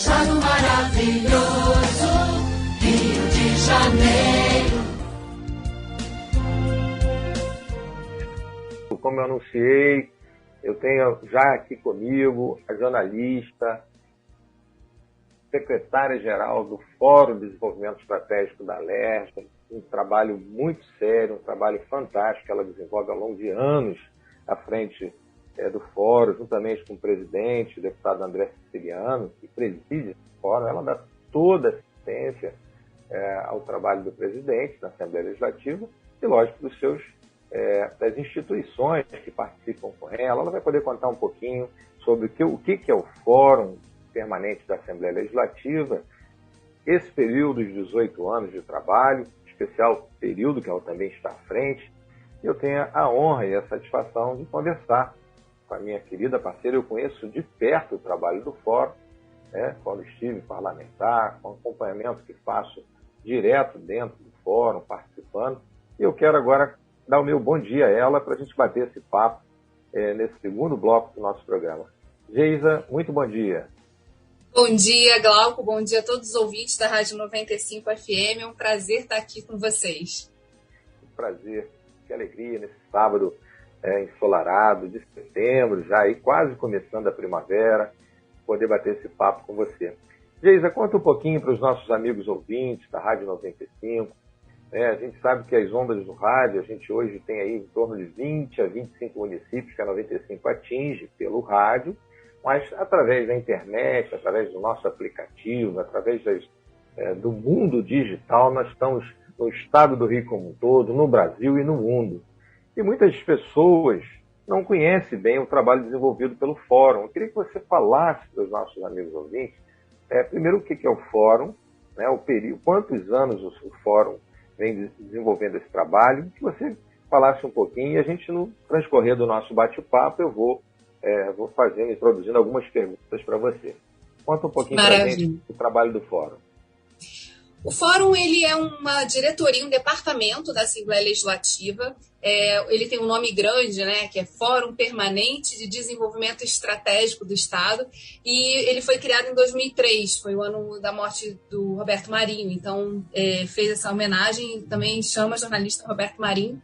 achado maravilhoso, Rio de Janeiro. Como eu anunciei, eu tenho já aqui comigo a jornalista, secretária-geral do Fórum de Desenvolvimento Estratégico da Alerj, um trabalho muito sério, um trabalho fantástico que ela desenvolve ao longo de anos à frente do Fórum, juntamente com o presidente, o deputado André Siciliano, que preside esse Fórum. Ela dá toda a assistência ao trabalho do presidente da Assembleia Legislativa e, lógico, das instituições que participam com ela. Ela vai poder contar um pouquinho sobre o que é o Fórum Permanente da Assembleia Legislativa, esse período de 18 anos de trabalho, especial período que ela também está à frente. E eu tenho a honra e a satisfação de conversar com a minha querida parceira. Eu conheço de perto o trabalho do Fórum, quando estive parlamentar, com o acompanhamento que faço direto dentro do Fórum, participando. E eu quero agora dar o meu bom dia a ela para a gente bater esse papo nesse segundo bloco do nosso programa. Geisa, muito bom dia. Bom dia, Glauco. Bom dia a todos os ouvintes da Rádio 95 FM. É um prazer estar aqui com vocês. Um prazer, que alegria nesse sábado ensolarado de setembro, já aí quase começando a primavera, poder bater esse papo com você. Geisa, conta um pouquinho para os nossos amigos ouvintes da Rádio 95. A gente sabe que as ondas do rádio, a gente hoje tem aí em torno de 20 a 25 municípios que a 95 atinge pelo rádio, mas através da internet, através do nosso aplicativo, através do mundo digital, nós estamos no estado do Rio como um todo, no Brasil e no mundo. E muitas pessoas não conhecem bem o trabalho desenvolvido pelo Fórum. Eu queria que você falasse para os nossos amigos ouvintes, primeiro, o que é o Fórum, o período, quantos anos o Fórum vem desenvolvendo esse trabalho, que você falasse um pouquinho, e a gente, no transcorrer do nosso bate-papo, eu vou introduzindo algumas perguntas para você. Conta um pouquinho para a gente do trabalho do Fórum. O Fórum, ele é uma diretoria, um departamento da Assembleia Legislativa. Ele tem um nome grande, que é Fórum Permanente de Desenvolvimento Estratégico do Estado, e ele foi criado em 2003, foi o ano da morte do Roberto Marinho. Então, fez essa homenagem, também chama jornalista Roberto Marinho.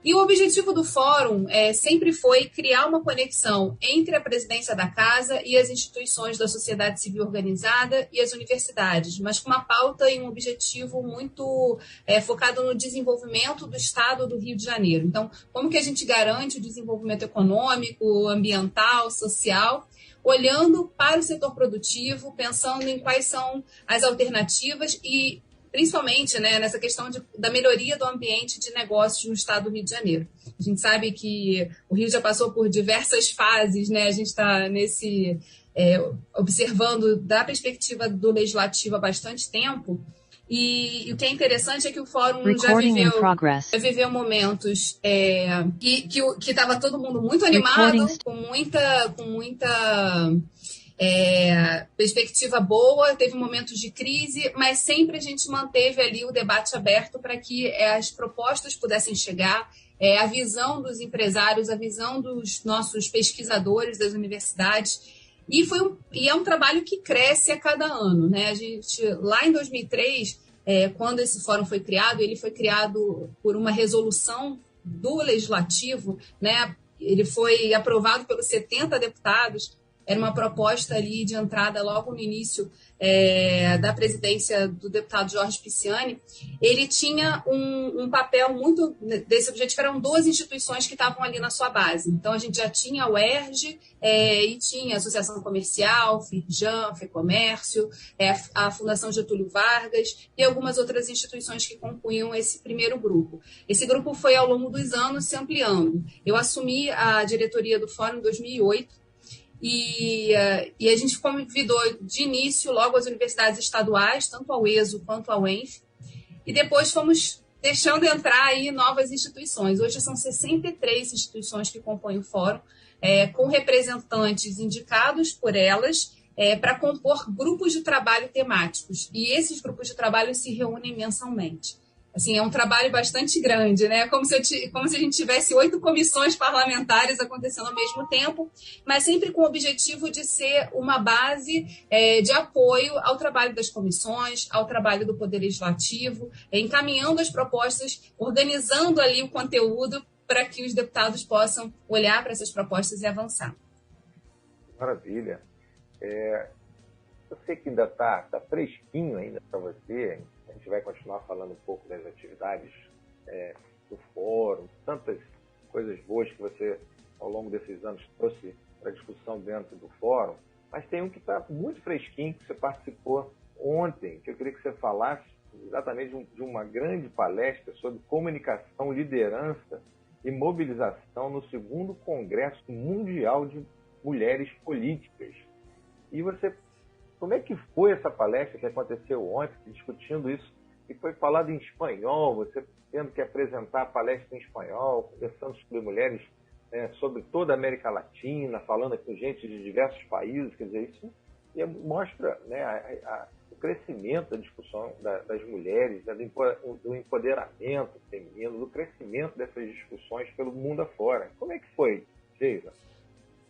E o objetivo do Fórum sempre foi criar uma conexão entre a presidência da Casa e as instituições da sociedade civil organizada e as universidades, mas com uma pauta e um objetivo muito focado no desenvolvimento do Estado do Rio de Janeiro. Então, como que a gente garante o desenvolvimento econômico, ambiental, social, olhando para o setor produtivo, pensando em quais são as alternativas e principalmente nessa questão da melhoria do ambiente de negócios no estado do Rio de Janeiro. A gente sabe que o Rio já passou por diversas fases, a gente está observando da perspectiva do legislativo há bastante tempo, e o que é interessante é que o Fórum já viveu momentos que estava todo mundo muito animado, com muita perspectiva boa, teve momentos de crise, mas sempre a gente manteve ali o debate aberto para que as propostas pudessem chegar, a visão dos empresários, a visão dos nossos pesquisadores das universidades, e é um trabalho que cresce a cada ano, A gente, lá em 2003, quando esse fórum foi criado, ele foi criado por uma resolução do Legislativo, Ele foi aprovado pelos 70 deputados. Era uma proposta ali de entrada logo no início da presidência do deputado Jorge Pisciani. Ele tinha um papel muito desse objetivo, eram 2 instituições que estavam ali na sua base. Então, a gente já tinha a UERJ e tinha a Associação Comercial, FIRJAN, FEComércio, a Fundação Getúlio Vargas e algumas outras instituições que compunham esse primeiro grupo. Esse grupo foi, ao longo dos anos, se ampliando. Eu assumi a diretoria do Fórum em 2008, e a gente convidou de início logo as universidades estaduais, tanto a UESO quanto a UENF, e depois fomos deixando entrar aí novas instituições. Hoje são 63 instituições que compõem o Fórum, com representantes indicados por elas para compor grupos de trabalho temáticos, e esses grupos de trabalho se reúnem mensalmente. Assim, é um trabalho bastante grande, né? Como se a gente tivesse 8 comissões parlamentares acontecendo ao mesmo tempo, mas sempre com o objetivo de ser uma base de apoio ao trabalho das comissões, ao trabalho do Poder Legislativo, encaminhando as propostas, organizando ali o conteúdo para que os deputados possam olhar para essas propostas e avançar. Maravilha. Eu sei que ainda está fresquinho ainda para você. A gente vai continuar falando um pouco das atividades do fórum, tantas coisas boas que você, ao longo desses anos, trouxe para discussão dentro do fórum, mas tem um que está muito fresquinho, que você participou ontem, que eu queria que você falasse exatamente de uma grande palestra sobre comunicação, liderança e mobilização no 2º Congresso Mundial de Mulheres Políticas. E você, como é que foi essa palestra que aconteceu ontem, discutindo isso, e foi falado em espanhol, você tendo que apresentar a palestra em espanhol, conversando sobre mulheres, sobre toda a América Latina, falando com gente de diversos países, quer dizer, isso mostra, né, o crescimento da discussão das mulheres, né, do empoderamento feminino, do crescimento dessas discussões pelo mundo afora. Como é que foi, Geisa?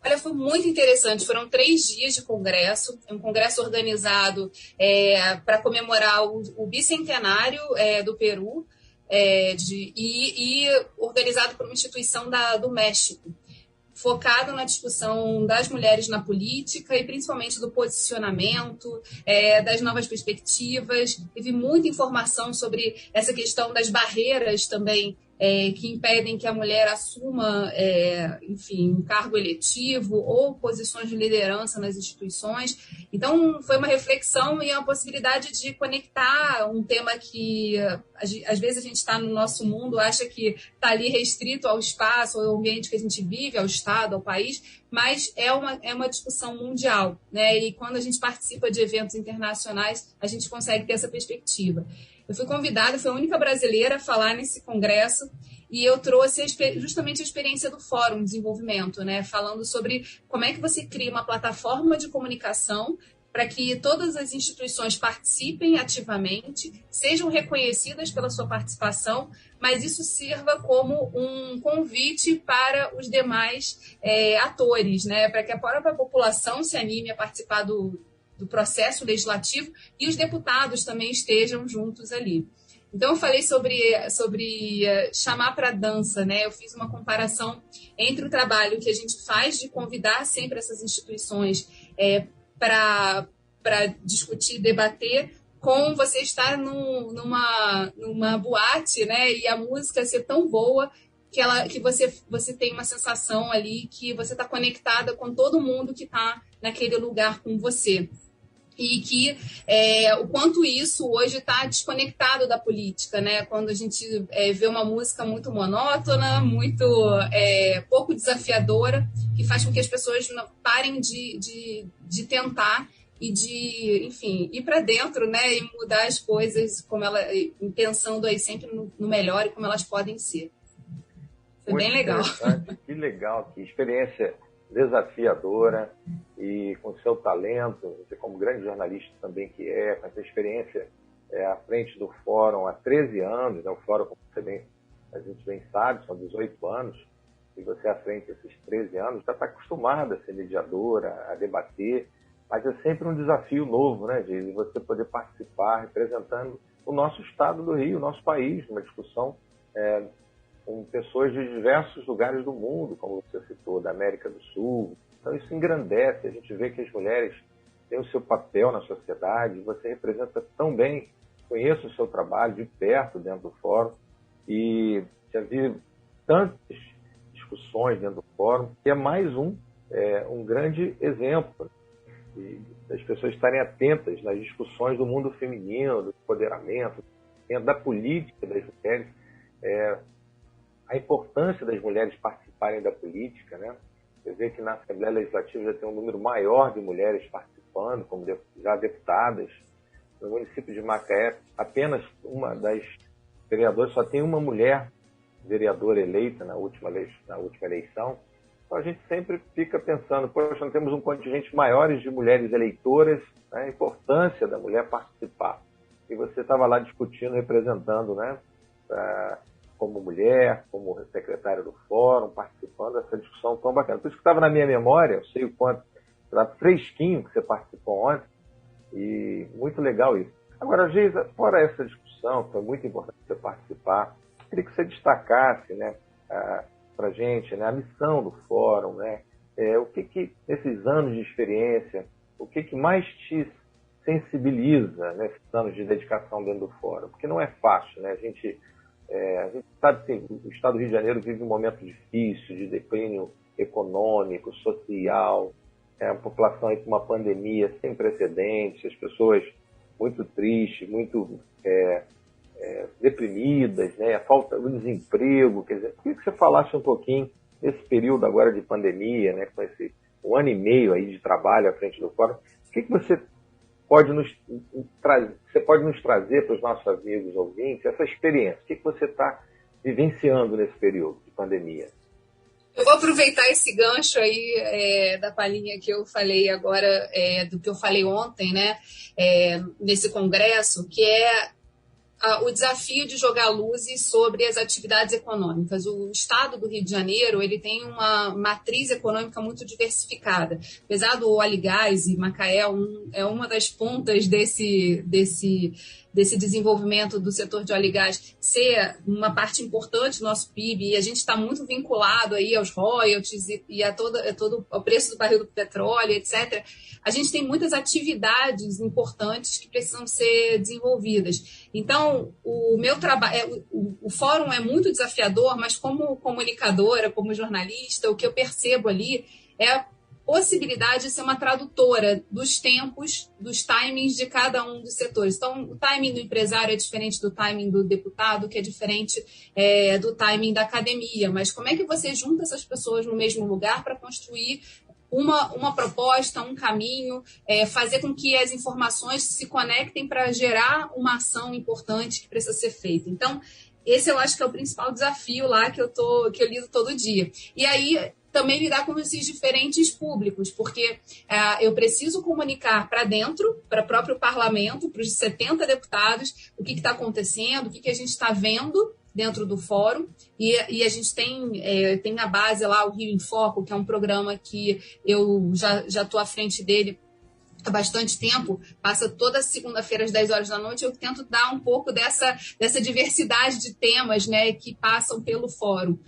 Olha, foi muito interessante. Foram 3 dias de congresso, um congresso organizado para comemorar o bicentenário do Peru e organizado por uma instituição do México, focado na discussão das mulheres na política e principalmente do posicionamento, das novas perspectivas. Teve muita informação sobre essa questão das barreiras também que impedem que a mulher assuma, enfim, um cargo eletivo ou posições de liderança nas instituições. Então, foi uma reflexão e uma possibilidade de conectar um tema que, às vezes, a gente está no nosso mundo, acha que está ali restrito ao espaço, ao ambiente que a gente vive, ao Estado, ao país, mas é uma discussão mundial, né? E quando a gente participa de eventos internacionais, a gente consegue ter essa perspectiva. Eu fui convidada, fui a única brasileira a falar nesse congresso e eu trouxe justamente a experiência do Fórum de Desenvolvimento, né? Falando sobre como é que você cria uma plataforma de comunicação para que todas as instituições participem ativamente, sejam reconhecidas pela sua participação, mas isso sirva como um convite para os demais atores, né? Para que a própria população se anime a participar do processo legislativo e os deputados também estejam juntos ali. Então, eu falei sobre chamar para a dança, né? Eu fiz uma comparação entre o trabalho que a gente faz de convidar sempre essas instituições para discutir, debater, com você estar numa boate, né? E a música ser tão boa que você tem uma sensação ali que você está conectada com todo mundo que está naquele lugar com você. E que o quanto isso hoje está desconectado da política, né? Quando a gente vê uma música muito monótona, muito pouco desafiadora, que faz com que as pessoas não parem de tentar e de, enfim, ir para dentro, né? E mudar as coisas, pensando aí sempre no melhor e como elas podem ser. Foi bem legal. Que legal, que experiência desafiadora e com seu talento, você como grande jornalista também que com essa experiência à frente do Fórum há 13 anos, né? O Fórum, como a gente bem sabe, são 18 anos, e você à frente desses 13 anos já está acostumada a ser mediadora, a debater, mas é sempre um desafio novo, né, de você poder participar representando o nosso estado do Rio, o nosso país, numa discussão com pessoas de diversos lugares do mundo, como você citou, da América do Sul. Então isso engrandece, a gente vê que as mulheres têm o seu papel na sociedade, você representa tão bem, conheço o seu trabalho de perto dentro do Fórum e já vi tantas discussões dentro do Fórum, que é mais um grande exemplo das pessoas estarem atentas nas discussões do mundo feminino, do empoderamento, da política das mulheres, a importância das mulheres participarem da política, né? Você vê que na Assembleia Legislativa já tem um número maior de mulheres participando, como já deputadas. No município de Macaé, apenas uma das vereadoras, só tem uma mulher vereadora eleita na última eleição. Então a gente sempre fica pensando, poxa, nós temos um contingente maior de mulheres eleitoras, né? A importância da mulher participar. E você estava lá discutindo, representando, né, como mulher, como secretária do fórum, participando dessa discussão tão bacana. Por isso que estava na minha memória, eu sei o quanto, estava fresquinho que você participou ontem, e muito legal isso. Agora, Geisa, fora essa discussão, foi muito importante você participar, queria que você destacasse, né, para a gente, né, a missão do fórum, né, o que nesses anos de experiência, o que mais te sensibiliza nesses anos de dedicação dentro do fórum? Porque não é fácil, né? A gente sabe que o Estado do Rio de Janeiro vive um momento difícil de declínio econômico, social, a população aí com uma pandemia sem precedentes, as pessoas muito tristes, muito deprimidas, né? A falta do desemprego. Quer dizer, queria que você falasse um pouquinho desse período agora de pandemia, né? Com esse 1 ano e meio aí de trabalho à frente do fórum. O que você pode nos trazer para os nossos amigos ouvintes essa experiência? O que você está vivenciando nesse período de pandemia? Eu vou aproveitar esse gancho aí da palhinha que eu falei agora, do que eu falei ontem, né, nesse congresso, que é o desafio de jogar luzes sobre as atividades econômicas. O Estado do Rio de Janeiro, ele tem uma matriz econômica muito diversificada. Apesar do óleo e gás, e Macaé é uma das pontas desse desenvolvimento do setor de óleo e gás ser uma parte importante do nosso PIB, e a gente está muito vinculado aí aos royalties e a todo o preço do barril do petróleo, etc. A gente tem muitas atividades importantes que precisam ser desenvolvidas. Então, o meu trabalho, o fórum é muito desafiador, mas como comunicadora, como jornalista, o que eu percebo ali é a possibilidade de ser uma tradutora dos tempos, dos timings de cada um dos setores. Então, o timing do empresário é diferente do timing do deputado, que é diferente do timing da academia. Mas como é que você junta essas pessoas no mesmo lugar para construir uma proposta, um caminho, fazer com que as informações se conectem para gerar uma ação importante que precisa ser feita. Então, esse eu acho que é o principal desafio lá que eu lido todo dia. E aí, também lidar com esses diferentes públicos, porque eu preciso comunicar para dentro, para o próprio parlamento, para os 70 deputados, o que está acontecendo, o que a gente está vendo dentro do fórum, e a gente tem na base lá o Rio em Foco, que é um programa que eu já estou à frente dele há bastante tempo, passa toda segunda-feira às 10 horas da noite, eu tento dar um pouco dessa diversidade de temas, né, que passam pelo fórum,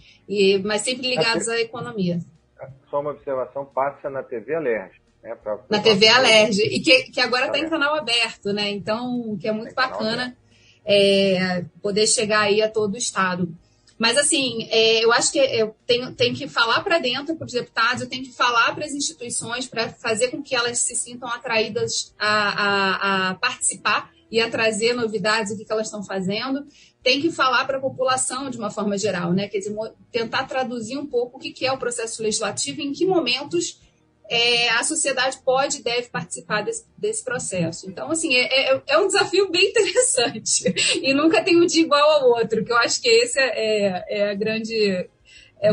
mas sempre ligados à economia. Só uma observação, passa na TV Alerj. Né, na TV Alerj, e que agora está em canal aberto, né, então, que é muito bacana poder chegar aí a todo o estado. Mas, assim, eu acho que eu tenho que falar para dentro, para os deputados, eu tenho que falar para as instituições, para fazer com que elas se sintam atraídas a participar e a trazer novidades, o que elas estão fazendo. Tem que falar para a população de uma forma geral, né? Quer dizer, tentar traduzir um pouco o que é o processo legislativo e em que momentos a sociedade pode e deve participar desse processo. Então, assim, é um desafio bem interessante. E nunca tem um dia igual ao outro, que eu acho que esse é o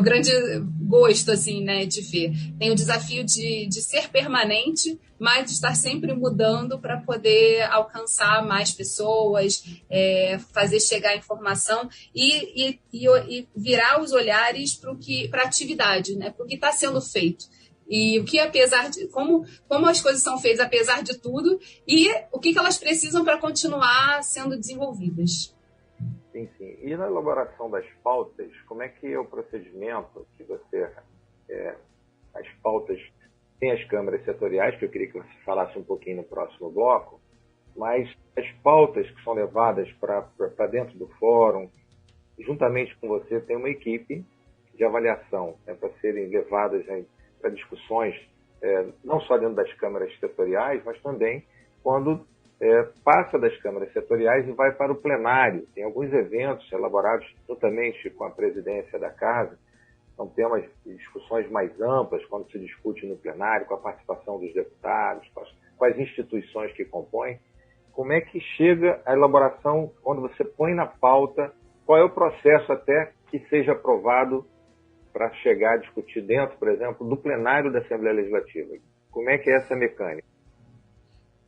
grande gosto, assim, né, de ver. Tem o desafio de ser permanente, mas de estar sempre mudando para poder alcançar mais pessoas, fazer chegar a informação e virar os olhares para a atividade, né, para o que está sendo feito. E o que, apesar de como as coisas são feitas apesar de tudo, e o que elas precisam para continuar sendo desenvolvidas. Sim, sim. E na elaboração das pautas, como é que é o procedimento que você... as pautas tem as câmaras setoriais, que eu queria que você falasse um pouquinho no próximo bloco, mas as pautas que são levadas para dentro do fórum, juntamente com você, tem uma equipe de avaliação, né, para serem levadas para discussões, não só dentro das câmaras setoriais, mas também quando passa das câmaras setoriais e vai para o plenário. Tem alguns eventos elaborados juntamente com a presidência da Casa, são temas de discussões mais amplas, quando se discute no plenário, com a participação dos deputados, com as instituições que compõem. Como é que chega a elaboração, quando você põe na pauta, qual é o processo até que seja aprovado para chegar a discutir dentro, por exemplo, do plenário da Assembleia Legislativa? Como é que é essa mecânica?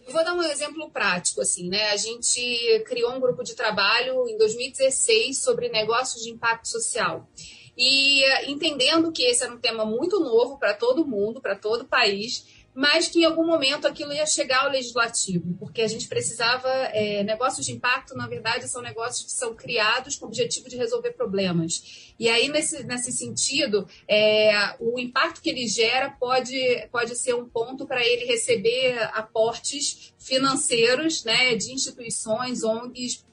vou dar um exemplo prático, assim, né? A gente criou um grupo de trabalho em 2016 sobre negócios de impacto social. E entendendo que esse era um tema muito novo para todo mundo, para todo o país, mas que em algum momento aquilo ia chegar ao legislativo, porque a gente precisava... negócios de impacto, na verdade, são negócios que são criados com o objetivo de resolver problemas. E aí, nesse sentido, o impacto que ele gera pode ser um ponto para ele receber aportes financeiros, né, de instituições, ONGs,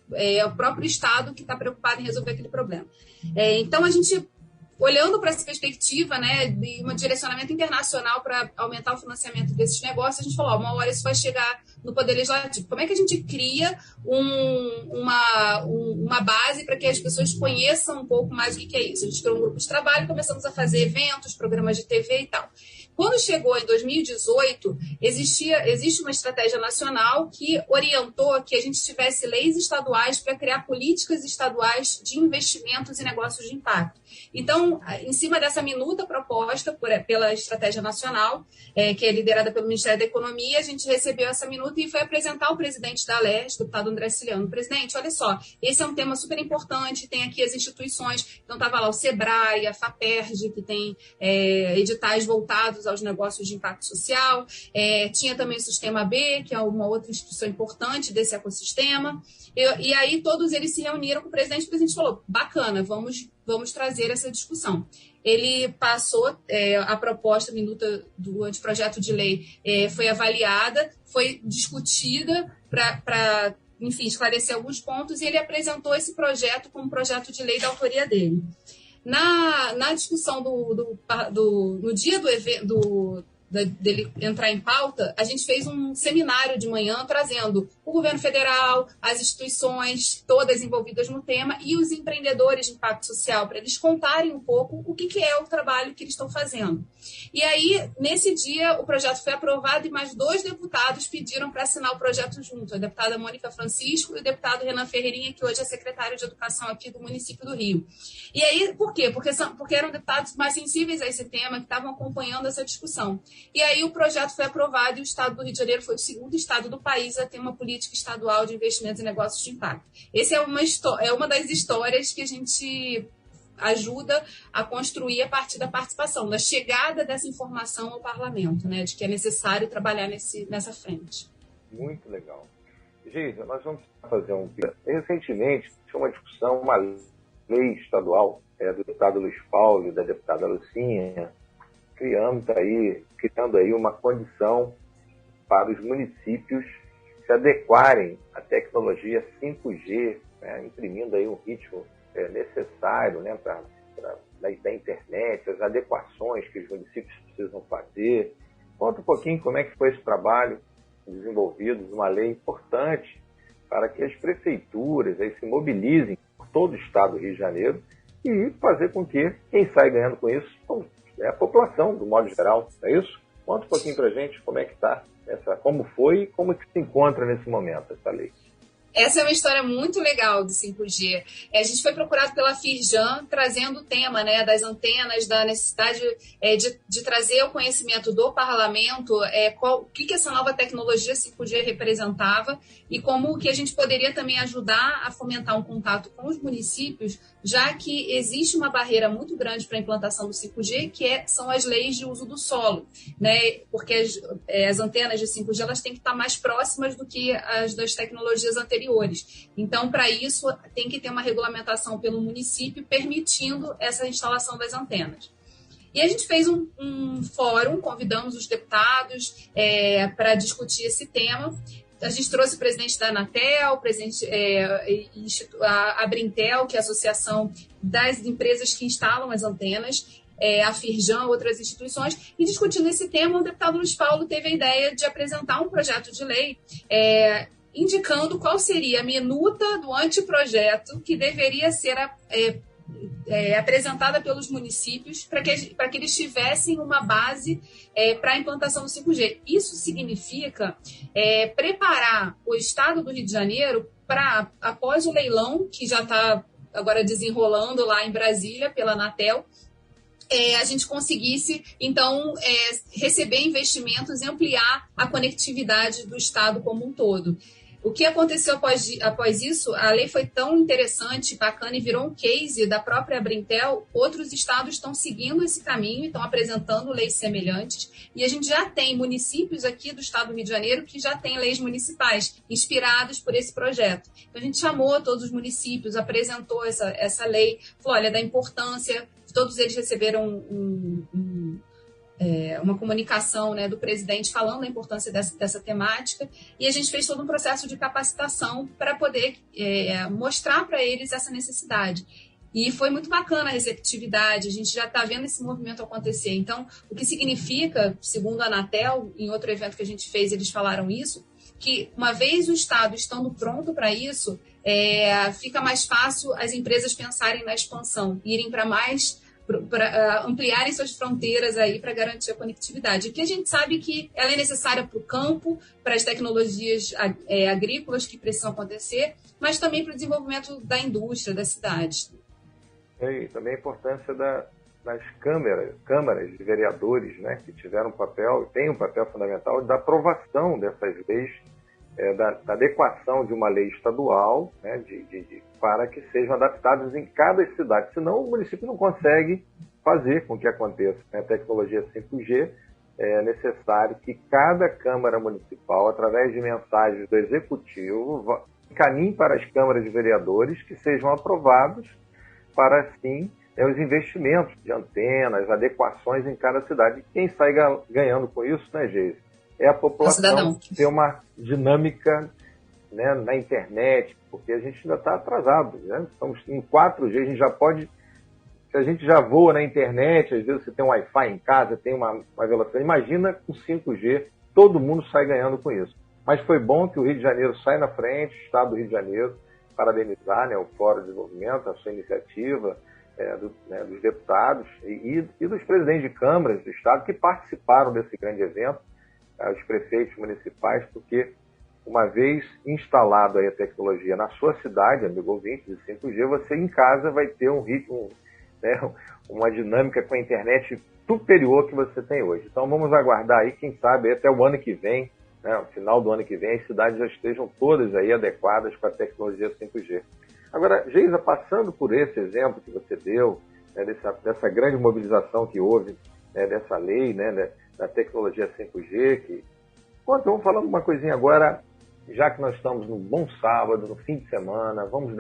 o próprio Estado que está preocupado em resolver aquele problema. Então, a gente... olhando para essa perspectiva, né, de um direcionamento internacional para aumentar o financiamento desses negócios, a gente falou, uma hora isso vai chegar no Poder Legislativo. Como é que a gente cria uma base para que as pessoas conheçam um pouco mais o que é isso? A gente criou um grupo de trabalho, começamos a fazer eventos, programas de TV e tal. Quando chegou em 2018, existe uma estratégia nacional que orientou que a gente tivesse leis estaduais para criar políticas estaduais de investimentos em negócios de impacto. Então, em cima dessa minuta proposta pela estratégia nacional, que é liderada pelo Ministério da Economia, a gente recebeu essa minuta e foi apresentar ao presidente da ALERJ, deputado André Ciliano. Presidente, olha só, esse é um tema super importante, tem aqui as instituições, então estava lá o SEBRAE, a FAPERJ, que tem editais voltados aos negócios de impacto social, tinha também o Sistema B, que é uma outra instituição importante desse ecossistema, e aí todos eles se reuniram com o presidente falou, bacana, vamos trazer essa discussão. Ele passou a proposta, a minuta do anteprojeto de lei foi avaliada, foi discutida para, enfim, esclarecer alguns pontos, e ele apresentou esse projeto como projeto de lei da autoria dele. Na discussão no dia do evento, dele entrar em pauta, a gente fez um seminário de manhã trazendo o governo federal, as instituições todas envolvidas no tema e os empreendedores de impacto social, para eles contarem um pouco o que é o trabalho que eles estão fazendo. E aí, nesse dia, o projeto foi aprovado e mais 2 deputados pediram para assinar o projeto junto, a deputada Mônica Francisco e o deputado Renan Ferreirinha, que hoje é secretário de Educação aqui do município do Rio. E aí, por quê? Porque eram deputados mais sensíveis a esse tema, que estavam acompanhando essa discussão. E aí o projeto foi aprovado e o estado do Rio de Janeiro foi o segundo estado do país a ter uma política estadual de investimentos em negócios de impacto. Essa é uma das histórias que a gente ajuda a construir a partir da participação, da chegada dessa informação ao parlamento, né, de que é necessário trabalhar nessa frente. Muito legal. Geisa, nós vamos fazer recentemente tinha uma discussão, uma lei estadual do deputado Luiz Paulo e da deputada Lucinha, criando aí uma condição para os municípios se adequarem à tecnologia 5G, né, imprimindo aí um ritmo necessário, né, da internet, as adequações que os municípios precisam fazer. Conta um pouquinho como é que foi esse trabalho desenvolvido, uma lei importante para que as prefeituras aí se mobilizem por todo o estado do Rio de Janeiro e fazer com que quem sai ganhando com isso é a população, do modo geral, é isso? Conta um pouquinho para a gente como é que está, como foi e como que se encontra nesse momento essa lei. Essa é uma história muito legal do 5G. A gente foi procurado pela Firjan, trazendo o tema, né, das antenas, da necessidade de trazer o conhecimento do parlamento, o que essa nova tecnologia 5G representava e como que a gente poderia também ajudar a fomentar um contato com os municípios, já que existe uma barreira muito grande para a implantação do 5G, que são as leis de uso do solo, né? Porque as antenas de 5G elas têm que estar mais próximas do que as das tecnologias anteriores. Então, para isso, tem que ter uma regulamentação pelo município permitindo essa instalação das antenas. E a gente fez um fórum, convidamos os deputados para discutir esse tema. A gente trouxe o presidente da Anatel, a Brintel, que é a associação das empresas que instalam as antenas, a Firjan, outras instituições, e discutindo esse tema, o deputado Luiz Paulo teve a ideia de apresentar um projeto de lei indicando qual seria a minuta do anteprojeto que deveria ser apresentada pelos municípios para que eles tivessem uma base para a implantação do 5G. Isso significa preparar o estado do Rio de Janeiro para, após o leilão, que já está agora desenrolando lá em Brasília pela Anatel, a gente conseguisse, então, receber investimentos e ampliar a conectividade do Estado como um todo. O que aconteceu após isso, a lei foi tão interessante, bacana e virou um case da própria Abrintel. Outros estados estão seguindo esse caminho e estão apresentando leis semelhantes. E a gente já tem municípios aqui do estado do Rio de Janeiro que já têm leis municipais inspiradas por esse projeto. Então a gente chamou todos os municípios, apresentou essa lei, falou, olha, da importância, todos eles receberam uma comunicação, né, do presidente falando da importância dessa temática, e a gente fez todo um processo de capacitação para poder mostrar para eles essa necessidade. E foi muito bacana a receptividade, a gente já está vendo esse movimento acontecer. Então, o que significa, segundo a Anatel, em outro evento que a gente fez, eles falaram isso, que uma vez o Estado estando pronto para isso, fica mais fácil as empresas pensarem na expansão, irem para ampliarem suas fronteiras aí para garantir a conectividade. Aqui a gente sabe que ela é necessária para o campo, para as tecnologias agrícolas que precisam acontecer, mas também para o desenvolvimento da indústria, das cidades. E também a importância das câmaras de vereadores, né, que tiveram tem um papel fundamental da aprovação dessas leis, da adequação de uma lei estadual, né, para que sejam adaptadas em cada cidade. Senão o município não consegue fazer com que aconteça. A tecnologia 5G é necessário que cada Câmara Municipal, através de mensagens do Executivo, encaminhe para as câmaras de vereadores que sejam aprovados para, assim, os investimentos de antenas, adequações em cada cidade. Quem sai ganhando com isso, né, Geise? É a população ter uma dinâmica, né, na internet, porque a gente ainda está atrasado, né? Estamos em 4G, a gente já pode, se a gente já voa na internet, às vezes você tem um Wi-Fi em casa, tem uma velocidade, imagina com 5G, todo mundo sai ganhando com isso. Mas foi bom que o Rio de Janeiro sai na frente, o Estado do Rio de Janeiro, parabenizar, né, o Fórum de Desenvolvimento, a sua iniciativa, dos deputados e dos presidentes de câmaras do Estado que participaram desse grande evento, os prefeitos municipais, porque uma vez instalado aí a tecnologia na sua cidade, amigo ouvinte, de 5G, você em casa vai ter um ritmo, né, uma dinâmica com a internet superior que você tem hoje. Então vamos aguardar aí, quem sabe até o ano que vem, né, no final do ano que vem, as cidades já estejam todas aí adequadas para a tecnologia 5G. Agora, Geisa, passando por esse exemplo que você deu, né, dessa grande mobilização que houve, né, dessa lei, né, da tecnologia 5G, vamos falar uma coisinha agora, já que nós estamos num bom sábado, no fim de semana, vamos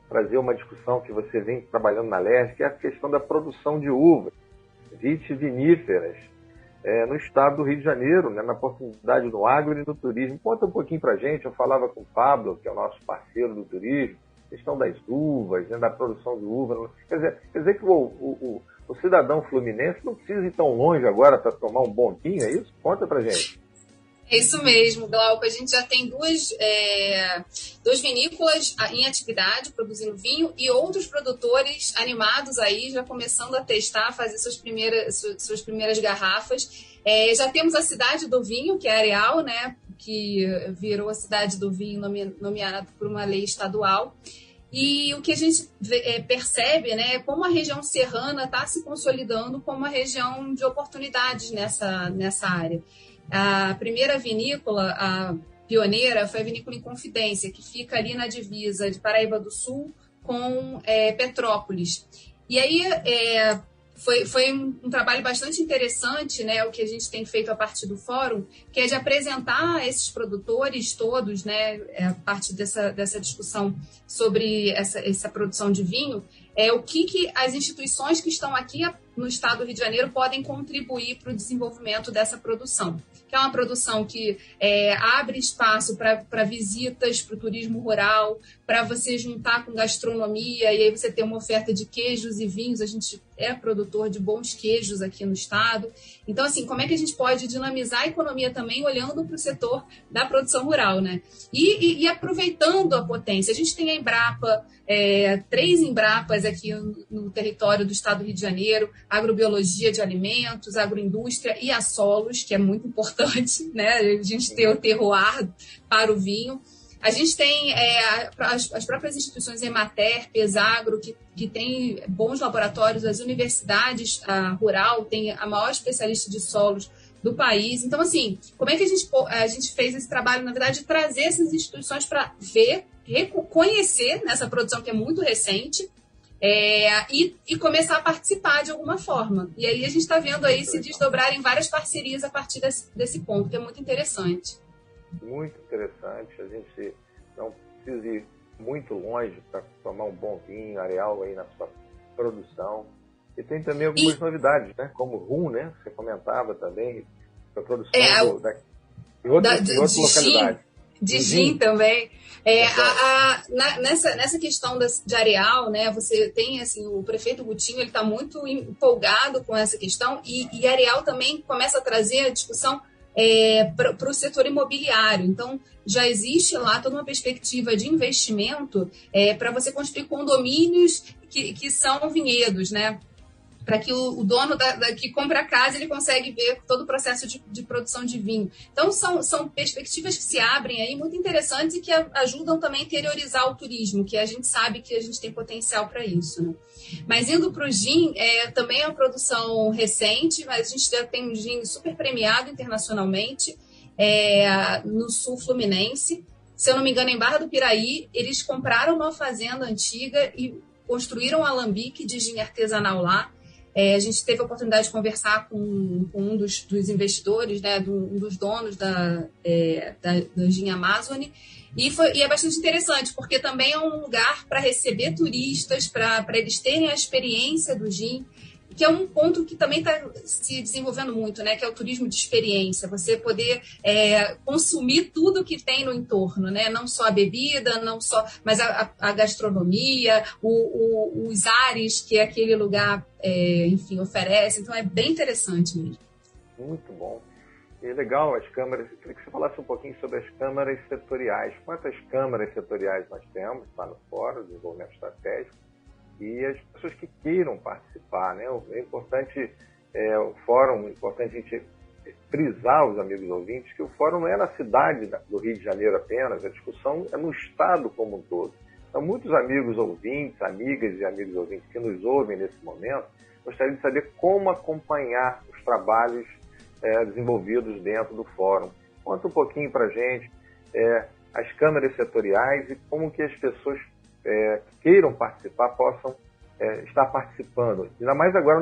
trazer uma discussão que você vem trabalhando na LERJ, que é a questão da produção de uvas vitiviníferas no estado do Rio de Janeiro, né, na oportunidade do agro e do turismo. Conta um pouquinho para a gente, eu falava com o Pablo, que é o nosso parceiro do turismo, questão das uvas, né, da produção de uva. Quer dizer que o cidadão fluminense não precisa ir tão longe agora para tomar um bom vinho, é isso? Conta pra gente. É isso mesmo, Glauco. A gente já tem duas vinícolas em atividade, produzindo vinho, e outros produtores animados aí, já começando a testar, fazer suas primeiras garrafas. Já temos a Cidade do Vinho, que é Areal, né, que virou a Cidade do Vinho nomeada por uma lei estadual. E o que a gente percebe, né, é como a região serrana está se consolidando como uma região de oportunidades nessa área. A primeira vinícola, a pioneira, foi a Vinícola Inconfidência, que fica ali na divisa de Paraíba do Sul com Petrópolis. E aí foi um trabalho bastante interessante, né, o que a gente tem feito a partir do fórum, que é de apresentar esses produtores todos, né, a partir dessa discussão sobre essa produção de vinho, o que as instituições que estão aqui no estado do Rio de Janeiro podem contribuir para o desenvolvimento dessa produção, que é uma produção que abre espaço para visitas, para o turismo rural, para você juntar com gastronomia, e aí você ter uma oferta de queijos e vinhos. A gente é produtor de bons queijos aqui no estado. Então, assim, como é que a gente pode dinamizar a economia também olhando para o setor da produção rural, né? E aproveitando a potência. A gente tem a Embrapa, 3 Embrapas aqui no território do estado do Rio de Janeiro: agrobiologia de alimentos, agroindústria e a Solos, que é muito importante, né? A gente ter o terroir para o vinho. A gente tem as próprias instituições Emater, Pesagro, que tem bons laboratórios, as universidades, a Rural tem a maior especialista de solos do país. Então, assim, como é que a gente fez esse trabalho, na verdade, de trazer essas instituições para reconhecer nessa produção que é muito recente, e começar a participar de alguma forma. E aí a gente está vendo aí se desdobrarem várias parcerias a partir desse ponto, que é muito interessante. Muito interessante. A gente não precisa ir muito longe para tomar um bom vinho, Areal aí na sua produção. E tem também algumas novidades, né? Como o rum, né? Você comentava também, a produção em outra localidade. De gin também. Nessa questão de Areal, né, você tem assim, o prefeito Gutinho, ele está muito empolgado com essa questão, e Areal também começa a trazer a discussão para o setor imobiliário. Então, já existe lá toda uma perspectiva de investimento para você construir condomínios que são vinhedos, né? Para que o dono que compra a casa, ele consegue ver todo o processo de produção de vinho. Então, são perspectivas que se abrem aí muito interessantes e que ajudam também a interiorizar o turismo, que a gente sabe que a gente tem potencial para isso, né? Mas indo para o gin, também é uma produção recente, mas a gente já tem um gin super premiado internacionalmente, no sul fluminense. Se eu não me engano, em Barra do Piraí, eles compraram uma fazenda antiga e construíram um alambique de gin artesanal lá. A gente teve a oportunidade de conversar com um dos investidores, né, um dos donos da Gin Amazônia, e é bastante interessante, porque também é um lugar para receber turistas, para eles terem a experiência do gin, que é um ponto que também está se desenvolvendo muito, né, que é o turismo de experiência, você poder consumir tudo que tem no entorno, né, não só a bebida, mas a gastronomia, os ares que aquele lugar, enfim, oferece. Então, é bem interessante mesmo. Muito bom. E legal, as câmaras, eu queria que você falasse um pouquinho sobre as câmaras setoriais. Quantas câmaras setoriais nós temos lá no Fórum de Desenvolvimento Estratégico? E as pessoas que queiram participar, né? É importante, o fórum, é importante a gente frisar os amigos ouvintes que o fórum não é na cidade do Rio de Janeiro apenas, a discussão é no estado como um todo. Então, muitos amigos ouvintes, amigas e amigos ouvintes que nos ouvem nesse momento, gostariam de saber como acompanhar os trabalhos desenvolvidos dentro do fórum. Conta um pouquinho para a gente as câmaras setoriais e como que as pessoas que queiram participar possam estar participando, ainda mais agora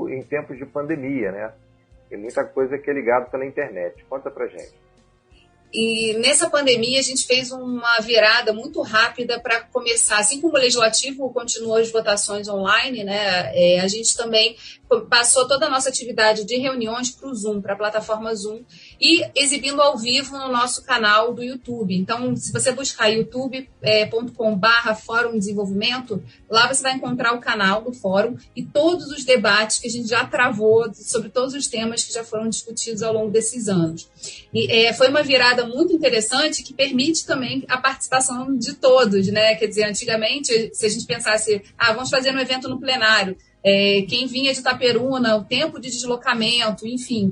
em tempos de pandemia, né? Tem muita coisa que é ligada pela internet. Conta pra gente. E nessa pandemia a gente fez uma virada muito rápida para começar, assim como o Legislativo continuou as votações online, né? A gente também passou toda a nossa atividade de reuniões para o Zoom, para a plataforma Zoom, e exibindo ao vivo no nosso canal do YouTube. Então, se você buscar youtube.com/Fórum Desenvolvimento, lá você vai encontrar o canal do Fórum e todos os debates que a gente já travou sobre todos os temas que já foram discutidos ao longo desses anos. E, foi uma virada muito interessante que permite também a participação de todos, né? Quer dizer, antigamente, se a gente pensasse, vamos fazer um evento no plenário, quem vinha de Itaperuna, o tempo de deslocamento, enfim,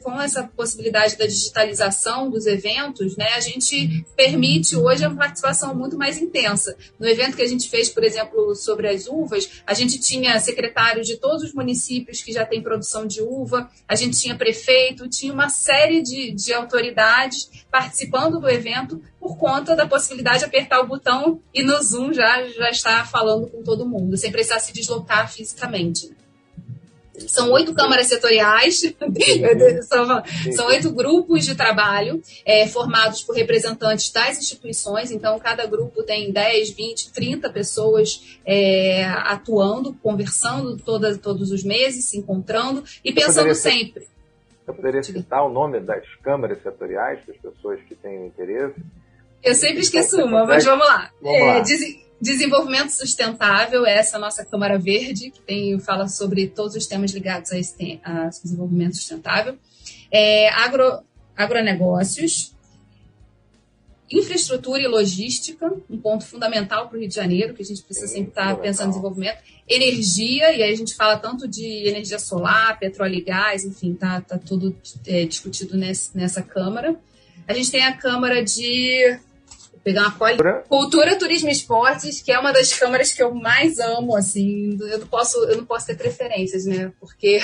com essa possibilidade da digitalização dos eventos, né, a gente permite hoje uma participação muito mais intensa. No evento que a gente fez, por exemplo, sobre as uvas, a gente tinha secretários de todos os municípios que já têm produção de uva, a gente tinha prefeito, tinha uma série de autoridades participando do evento por conta da possibilidade de apertar o botão e no Zoom já está falando com todo mundo, sem precisar se deslocar fisicamente. São 8 câmaras setoriais, são 8 grupos de trabalho formados por representantes das instituições, então cada grupo tem 10, 20, 30 pessoas atuando, conversando todos os meses, se encontrando e pensando sempre. Eu poderia citar o nome das câmaras setoriais para as pessoas que têm interesse? Eu sempre esqueço uma, mas vamos lá. Desenvolvimento sustentável, essa é a nossa Câmara Verde, que fala sobre todos os temas ligados a desenvolvimento sustentável. Agronegócios, infraestrutura e logística, um ponto fundamental para o Rio de Janeiro, que a gente precisa sempre estar pensando em desenvolvimento. Energia, e aí a gente fala tanto de energia solar, petróleo e gás, enfim, tá tudo discutido nessa Câmara. A gente tem a Câmara de... pegar uma Cultura, Turismo e Esportes, que é uma das câmaras que eu mais amo, assim, eu não posso ter preferências, né, porque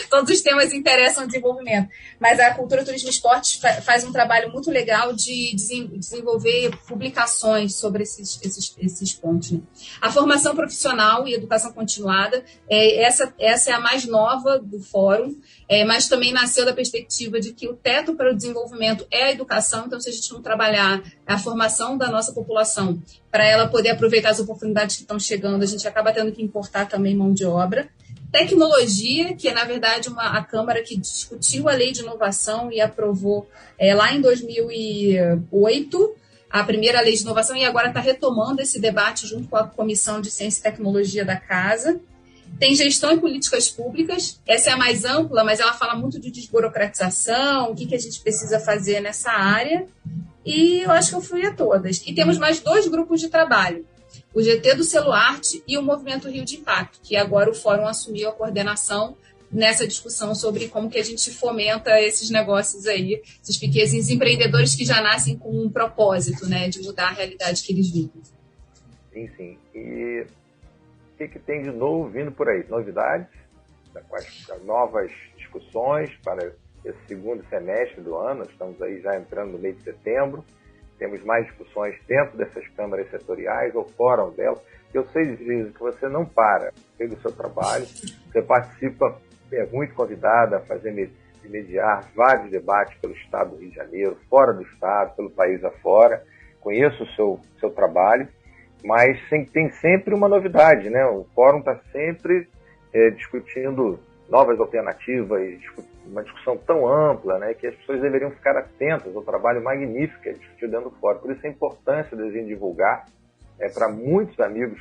todos os temas interessam ao desenvolvimento, mas a Cultura, Turismo e Esportes faz um trabalho muito legal de desenvolver publicações sobre esses pontos, né? A formação profissional e educação continuada, essa é a mais nova do fórum, mas também nasceu da perspectiva de que o teto para o desenvolvimento é a educação, então se a gente não trabalhar a formação da nossa população para ela poder aproveitar as oportunidades que estão chegando, a gente acaba tendo que importar também mão de obra. Tecnologia, que é, na verdade, a Câmara que discutiu a lei de inovação e aprovou lá em 2008 a primeira lei de inovação e agora está retomando esse debate junto com a Comissão de Ciência e Tecnologia da Casa. Tem gestão e políticas públicas, essa é a mais ampla, mas ela fala muito de desburocratização, o que a gente precisa fazer nessa área, e eu acho que eu fui a todas. E temos mais 2 grupos de trabalho, o GT do Celuarte e o Movimento Rio de Impacto, que agora o Fórum assumiu a coordenação nessa discussão sobre como que a gente fomenta esses negócios aí, esses pequenos empreendedores que já nascem com um propósito, né, de mudar a realidade que eles vivem. Sim, sim. E o que tem de novo vindo por aí? Novidades, novas discussões para esse segundo semestre do ano, estamos aí já entrando no mês de setembro, temos mais discussões dentro dessas câmaras setoriais ou fora delas. Eu sei, Gise, que você não para do seu trabalho, você participa, é muito convidada a fazer mediar vários debates pelo Estado do Rio de Janeiro, fora do Estado, pelo país afora, conheço o seu trabalho, mas tem sempre uma novidade, né? O Fórum está sempre discutindo novas alternativas, uma discussão tão ampla, né, que as pessoas deveriam ficar atentas ao trabalho magnífico que é discutido dentro do Fórum. Por isso a importância de a gente divulgar para muitos amigos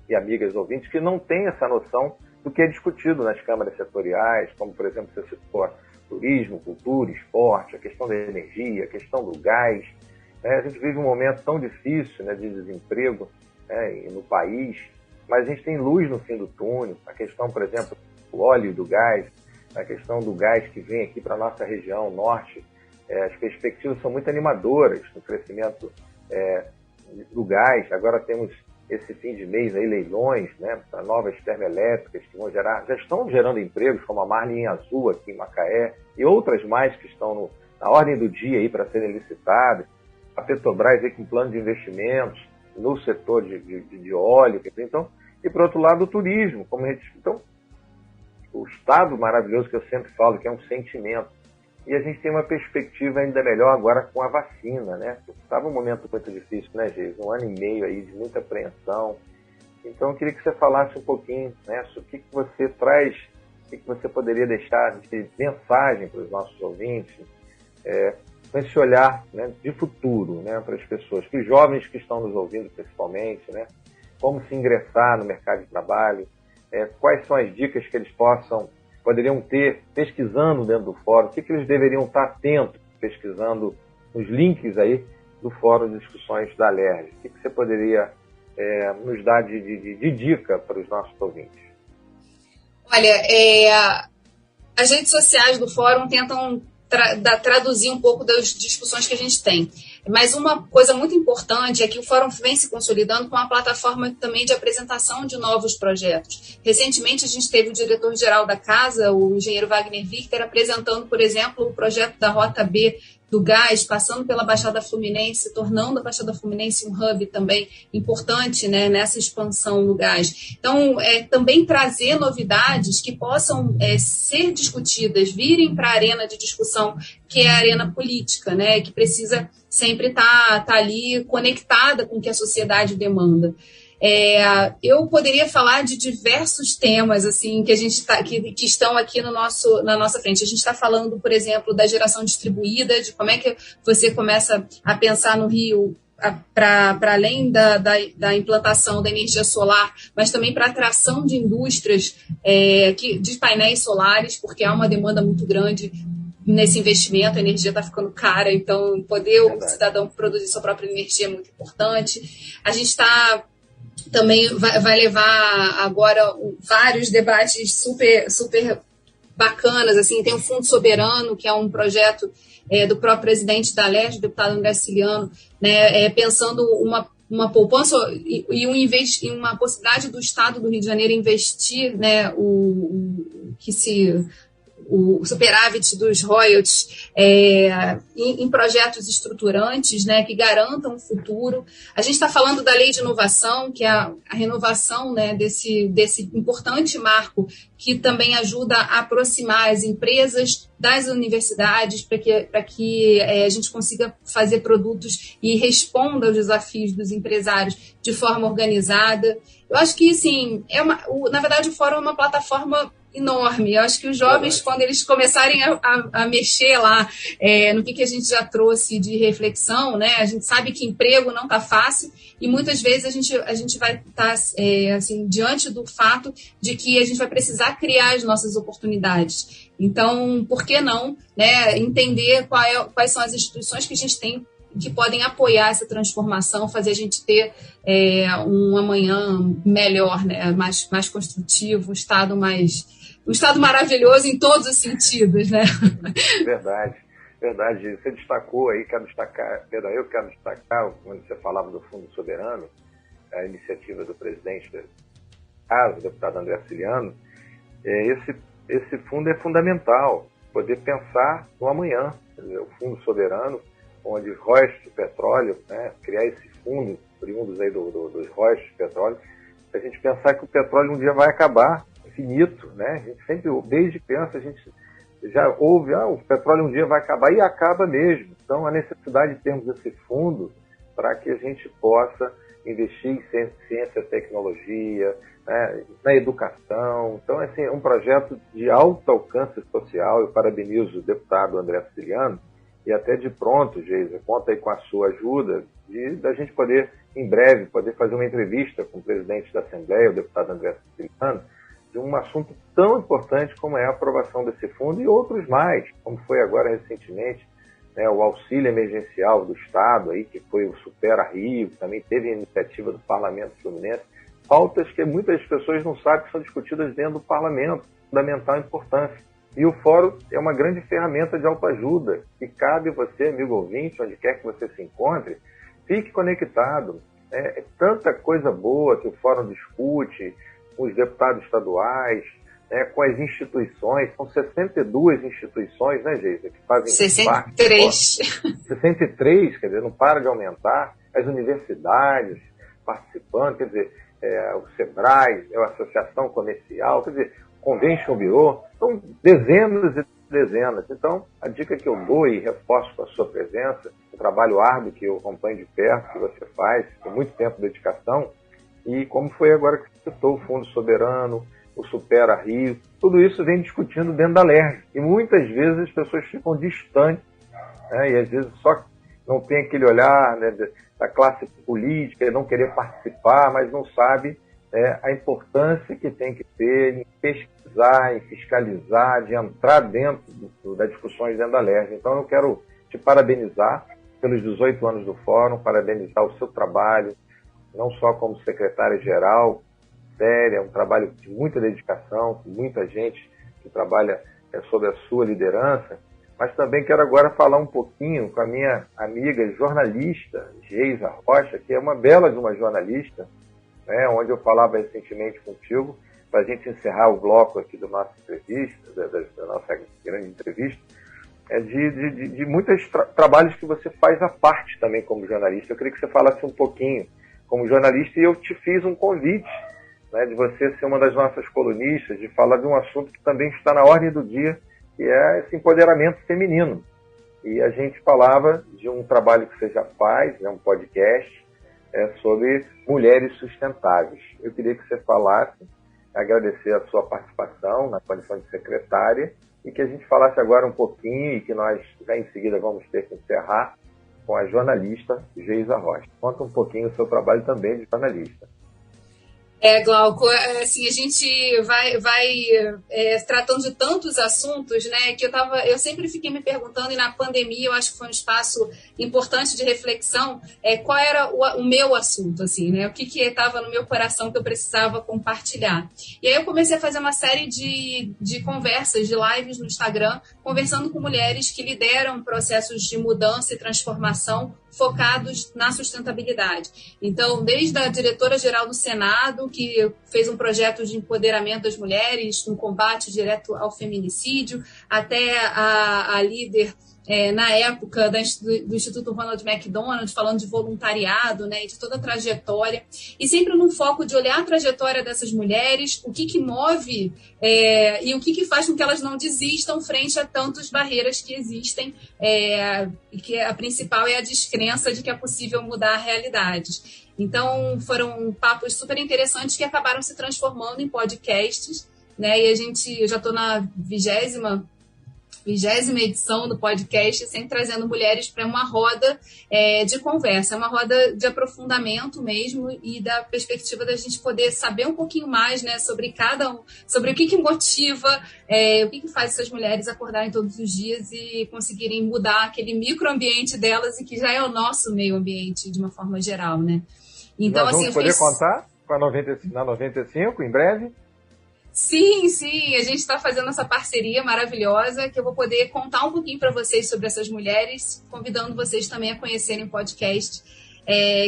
e amigas ouvintes que não têm essa noção do que é discutido nas câmaras setoriais, como, por exemplo, você citou turismo, cultura, esporte, a questão da energia, a questão do gás. A gente vive um momento tão difícil, né, de desemprego, no país, mas a gente tem luz no fim do túnel. A questão, por exemplo, do óleo e do gás, a questão do gás que vem aqui para a nossa região norte, as perspectivas são muito animadoras no crescimento do gás. Agora temos esse fim de mês aí leilões, né, para novas termoelétricas que vão já estão gerando empregos, como a Marlin Azul aqui em Macaé, e outras mais que estão na ordem do dia aí para serem licitadas. A Petrobras aí com plano de investimentos no setor de óleo, então, e por outro lado o turismo, então, o estado maravilhoso que eu sempre falo, que é um sentimento, e a gente tem uma perspectiva ainda melhor agora com a vacina, né? Estava um momento muito difícil, né, Geis? 1 ano e meio aí de muita apreensão, então eu queria que você falasse um pouquinho, né, sobre o que você traz, o que você poderia deixar de mensagem para os nossos ouvintes, com esse olhar, né, de futuro, né, para as pessoas, para os jovens que estão nos ouvindo principalmente, né, como se ingressar no mercado de trabalho, quais são as dicas que eles poderiam ter pesquisando dentro do fórum, o que eles deveriam estar atentos pesquisando nos links aí do fórum de discussões da Alerj. O que você poderia nos dar de dica para os nossos ouvintes? Olha, as redes sociais do fórum tentam traduzir um pouco das discussões que a gente tem. Mas uma coisa muito importante é que o Fórum vem se consolidando com uma plataforma também de apresentação de novos projetos. Recentemente, a gente teve o diretor-geral da Casa, o engenheiro Wagner Victor, apresentando, por exemplo, o projeto da Rota B do gás, passando pela Baixada Fluminense, tornando a Baixada Fluminense um hub também importante, né, nessa expansão do gás. Então, também trazer novidades que possam ser discutidas, virem para a arena de discussão, que é a arena política, né, que precisa sempre estar ali conectada com o que a sociedade demanda. Eu poderia falar de diversos temas assim que a gente que estão aqui na nossa frente. A gente está falando, por exemplo, da geração distribuída, de como é que você começa a pensar no Rio para além da implantação da energia solar, mas também para a atração de indústrias de painéis solares, porque há uma demanda muito grande nesse investimento. A energia está ficando cara, então poder o cidadão produzir sua própria energia é muito importante. A gente também vai levar agora vários debates super bacanas, assim. Tem o Fundo Soberano, que é um projeto do próprio presidente da Alerj, o deputado André Ciliano, né, pensando uma poupança e uma possibilidade do Estado do Rio de Janeiro investir, né, o superávit dos royalties em projetos estruturantes, né, que garantam o futuro. A gente está falando da lei de inovação, que é a renovação, né, desse importante marco que também ajuda a aproximar as empresas das universidades para que a gente consiga fazer produtos e responda aos desafios dos empresários de forma organizada. Eu acho que, sim, na verdade, o Fórum é uma plataforma enorme. Eu acho que os jovens, quando eles começarem a mexer lá no que a gente já trouxe de reflexão, né? A gente sabe que emprego não está fácil e muitas vezes a gente vai estar assim, diante do fato de que a gente vai precisar criar as nossas oportunidades. Então, por que não, né, entender quais são as instituições que a gente tem que podem apoiar essa transformação, fazer a gente ter um amanhã melhor, né, mais construtivo, um estado maravilhoso em todos os sentidos, né? Verdade. Você destacou aí, eu quero destacar, quando você falava do Fundo Soberano, a iniciativa do presidente da casa, o deputado André Ciliano, esse fundo é fundamental, poder pensar no amanhã, o Fundo Soberano, onde os royalties do petróleo, né, criar esse fundo, oriundos aí dos royalties do petróleo, a gente pensar que o petróleo um dia vai acabar, finito, né? A gente sempre, desde criança, a gente já ouve, o petróleo um dia vai acabar, e acaba mesmo. Então, a necessidade de termos esse fundo para que a gente possa investir em ciência e tecnologia, né, na educação. Então, assim, é um projeto de alto alcance social. Eu parabenizo o deputado André Ciliano, e até de pronto, Geisa, conta aí com a sua ajuda, da gente poder, em breve, fazer uma entrevista com o presidente da Assembleia, o deputado André Ciliano, de um assunto tão importante como é a aprovação desse fundo e outros mais, como foi agora recentemente, né, o auxílio emergencial do Estado, aí, que foi o Supera Rio, também teve a iniciativa do Parlamento Fluminense, pautas que muitas pessoas não sabem que são discutidas dentro do Parlamento, fundamental importância. E o Fórum é uma grande ferramenta de autoajuda, que cabe você, amigo ouvinte, onde quer que você se encontre, fique conectado. É tanta coisa boa que o Fórum discute, com os deputados estaduais, com as instituições, são 62 instituições, né, Geisa, que fazem 63. 63, quer dizer, não para de aumentar, as universidades participando, quer dizer, o SEBRAE, a Associação Comercial, quer dizer, Convention Bureau, são dezenas e dezenas. Então, a dica que eu dou e reforço com a sua presença, o trabalho árduo que eu acompanho de perto, que você faz, com muito tempo de dedicação, e como foi agora que você citou o Fundo Soberano, o Supera Rio, tudo isso vem discutindo dentro da Alerj. E muitas vezes as pessoas ficam distantes, né, e às vezes só não tem aquele olhar, né, da classe política, não querer participar, mas não sabe a importância que tem que ter em pesquisar, em fiscalizar, de entrar dentro das discussões dentro da Alerj. Então eu quero te parabenizar pelos 18 anos do Fórum, parabenizar o seu trabalho, não só como secretária-geral, séria, um trabalho de muita dedicação, com muita gente que trabalha sob a sua liderança, mas também quero agora falar um pouquinho com a minha amiga jornalista, Geisa Rocha, que é uma bela de uma jornalista, né, onde eu falava recentemente contigo, para a gente encerrar o bloco aqui da nossa entrevista, da nossa grande entrevista, de muitos trabalhos que você faz à parte também como jornalista. Eu queria que você falasse um pouquinho como jornalista, e eu te fiz um convite, né, de você ser uma das nossas colunistas, de falar de um assunto que também está na ordem do dia, que é esse empoderamento feminino. E a gente falava de um trabalho que você já faz, né, um podcast, sobre mulheres sustentáveis. Eu queria que você falasse, agradecer a sua participação na condição de secretária, e que a gente falasse agora um pouquinho, e que nós já em seguida vamos ter que encerrar, com a jornalista Geisa Rocha. Conta um pouquinho o seu trabalho também de jornalista. Glauco, assim, a gente vai tratando de tantos assuntos, né, que eu sempre fiquei me perguntando, e na pandemia eu acho que foi um espaço importante de reflexão, qual era o meu assunto, assim, né, o que estava no meu coração que eu precisava compartilhar. E aí eu comecei a fazer uma série de conversas, de lives no Instagram, conversando com mulheres que lideram processos de mudança e transformação focados na sustentabilidade. Então, desde a diretora-geral do Senado, que fez um projeto de empoderamento das mulheres, um combate direto ao feminicídio, até a líder, na época do Instituto Ronald McDonald, falando de voluntariado, né, e de toda a trajetória, e sempre num foco de olhar a trajetória dessas mulheres, o que move e o que faz com que elas não desistam frente a tantas barreiras que existem, e que a principal é a descrença de que é possível mudar a realidade. Então, foram papos super interessantes que acabaram se transformando em podcasts, né? E eu já estou na 20ª edição do podcast, sempre trazendo mulheres para uma roda de conversa, uma roda de aprofundamento mesmo, e da perspectiva da gente poder saber um pouquinho mais, né, sobre cada um, sobre o que motiva, o que faz essas mulheres acordarem todos os dias e conseguirem mudar aquele microambiente delas, e que já é o nosso meio ambiente de uma forma geral, né? Então, nós vamos poder contar com a 95 em breve? Sim, a gente está fazendo essa parceria maravilhosa, que eu vou poder contar um pouquinho para vocês sobre essas mulheres, convidando vocês também a conhecerem o podcast,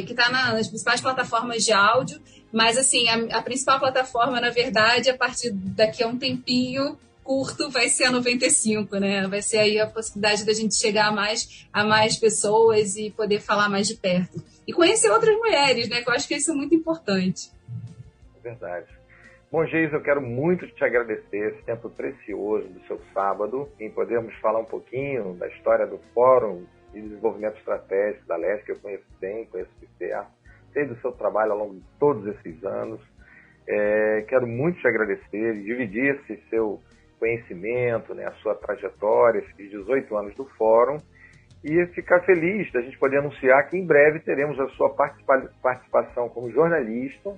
que está nas principais plataformas de áudio, mas assim, a principal plataforma, na verdade, a partir daqui a um tempinho curto, vai ser a 95, né? Vai ser aí a possibilidade da gente chegar a mais pessoas e poder falar mais de perto. E conhecer outras mulheres, né? Que eu acho que isso é muito importante. É verdade. Bom, Geisa, eu quero muito te agradecer esse tempo precioso do seu sábado, em podermos falar um pouquinho da história do Fórum de Desenvolvimento Estratégico da Leste, que eu conheço bem, conheço de perto, sei do seu trabalho ao longo de todos esses anos. Quero muito te agradecer e dividir esse seu conhecimento, né, a sua trajetória, esses 18 anos do Fórum, e ficar feliz da gente poder anunciar que em breve teremos a sua participação como jornalista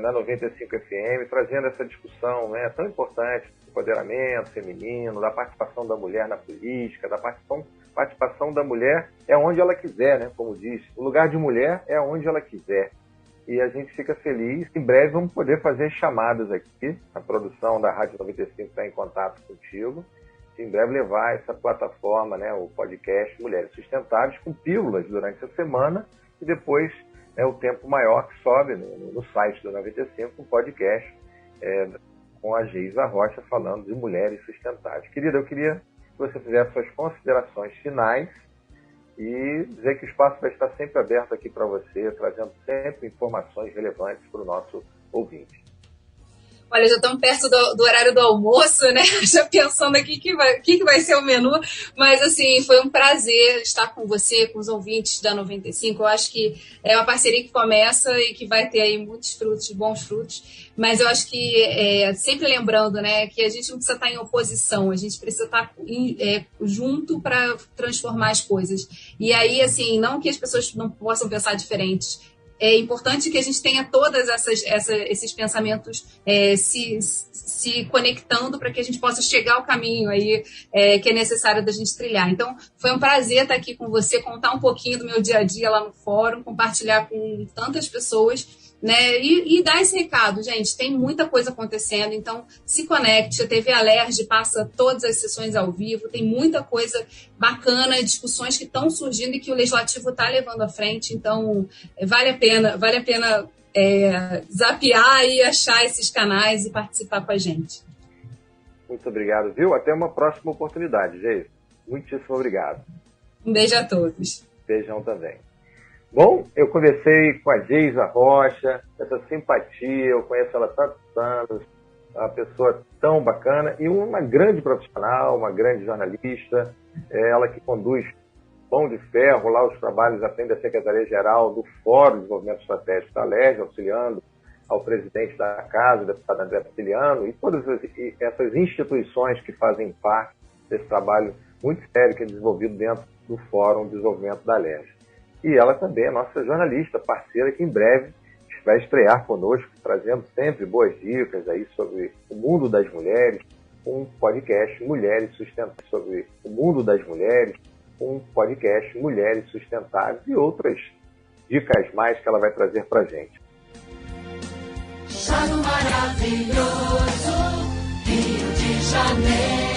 na 95 FM, trazendo essa discussão, né, tão importante do empoderamento feminino, da participação da mulher na política, da participação da mulher onde ela quiser, né, como diz, o lugar de mulher é onde ela quiser. E a gente fica feliz. Em breve vamos poder fazer chamadas aqui. A produção da Rádio 95 está em contato contigo. E em breve levar essa plataforma, né, o podcast Mulheres Sustentáveis, com pílulas durante a semana, e depois o tempo maior que sobe no site do 95, um podcast com a Geisa Rocha falando de mulheres sustentáveis. Querida, eu queria que você fizesse suas considerações finais e dizer que o espaço vai estar sempre aberto aqui para você, trazendo sempre informações relevantes para o nosso ouvinte. Olha, já estamos perto do horário do almoço, né? Já pensando aqui que vai ser o menu. Mas, assim, foi um prazer estar com você, com os ouvintes da 95. Eu acho que é uma parceria que começa e que vai ter aí muitos frutos, bons frutos. Mas eu acho que, sempre lembrando, né, que a gente não precisa estar em oposição, a gente precisa estar junto para transformar as coisas. E aí, assim, não que as pessoas não possam pensar diferentes. É importante que a gente tenha todos esses pensamentos se conectando para que a gente possa chegar ao caminho aí que é necessário da gente trilhar. Então, foi um prazer estar aqui com você, contar um pouquinho do meu dia a dia lá no fórum, compartilhar com tantas pessoas, né? E dar esse recado, gente, tem muita coisa acontecendo, então se conecte. A TV Alerj passa todas as sessões ao vivo, tem muita coisa bacana, discussões que estão surgindo e que o Legislativo está levando à frente, então vale a pena zapear e achar esses canais e participar com a gente. Muito obrigado, viu? Até uma próxima oportunidade, Geisa. Muitíssimo obrigado. Um beijo a todos. Beijão também. Bom, eu conversei com a Geisa Rocha, essa simpatia, eu conheço ela há tantos anos, uma pessoa tão bacana e uma grande profissional, uma grande jornalista, ela que conduz Pão de Ferro, lá os trabalhos à frente da Secretaria-Geral do Fórum de Desenvolvimento Estratégico da Alerj, auxiliando ao presidente da Casa, o deputado André Siciliano, e todas essas instituições que fazem parte desse trabalho muito sério que é desenvolvido dentro do Fórum de Desenvolvimento da Alerj. E ela também é nossa jornalista, parceira, que em breve vai estrear conosco, trazendo sempre boas dicas aí sobre o mundo das mulheres, um podcast Mulheres Sustentáveis, sobre o mundo das mulheres, um podcast Mulheres Sustentáveis e outras dicas mais que ela vai trazer para a gente. Estado maravilhoso, Rio de Janeiro.